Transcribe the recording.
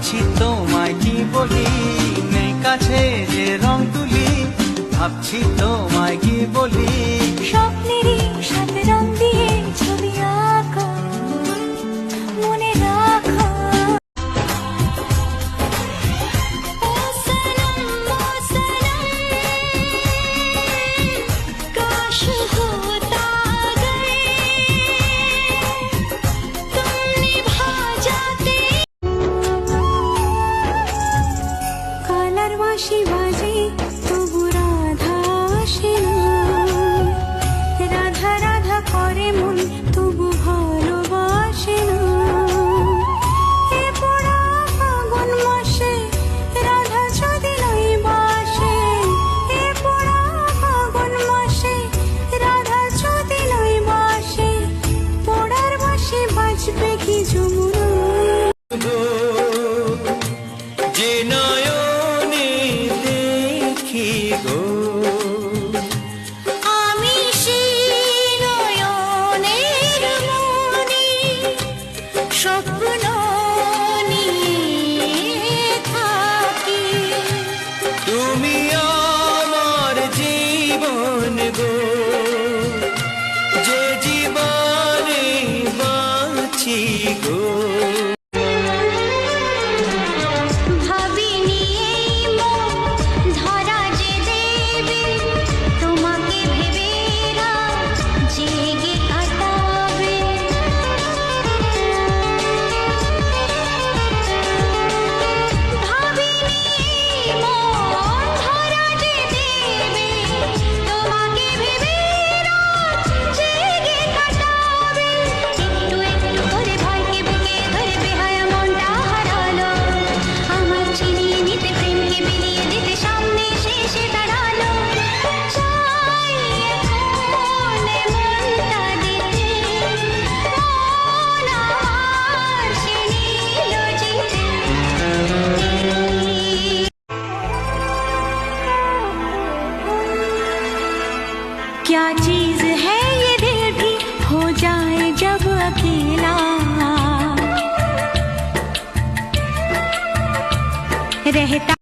ভাবছি তোমায় কি বলি, নেই কাছে যে রং তুলি, ভাবছি তোমায় কি বলি। স্বপ্নেরই সাথে রং দিয়ে ছবি আঁকো, মনে রাখো। ও সনম কাশ होता अगर तुम निभा जाते। কালার বাঁশি বাজে তবু রাধা আসে না, রাধা রাধা করে মন তবু ভালোবাসে না। এ পোড়া ফাগুন মাসে রাধা যদি নই বাসে, এ পোড়া ফাগুন মাসে রাধা যদি নই বাসে, পোড়ার বাঁশি বাজবে কি যমুনা। যে নয়নে দেখি গো, আমি সেই নয়নের মনি, স্বপ্ন নিয়ে থাকি। তুমি আমার জীবন গো, যে জীবনে বাঁচি গো। ভাবিনি এই মন ধরা যে দেবে, তোমাকে ভেবে রাত জেগে কাটাবে। ভাবিনি এই মন ধরা যে দেবে, তোমাকে ভেবে রাত জেগে কাটাবে। একটু একটু করে ভয়কে বুকে ধরে বেহায়া মনটা হারালো, আমার চিনিয়ে নিতে প্রেমকে বিলিয়ে দিতে সামনে শেষে দাঁড়ালো। চাই এখন মনটা দিতে, মন আমার সে নিল জিতে। क्या चीज है ये दिल भी हो जाए जब अकेला, रहता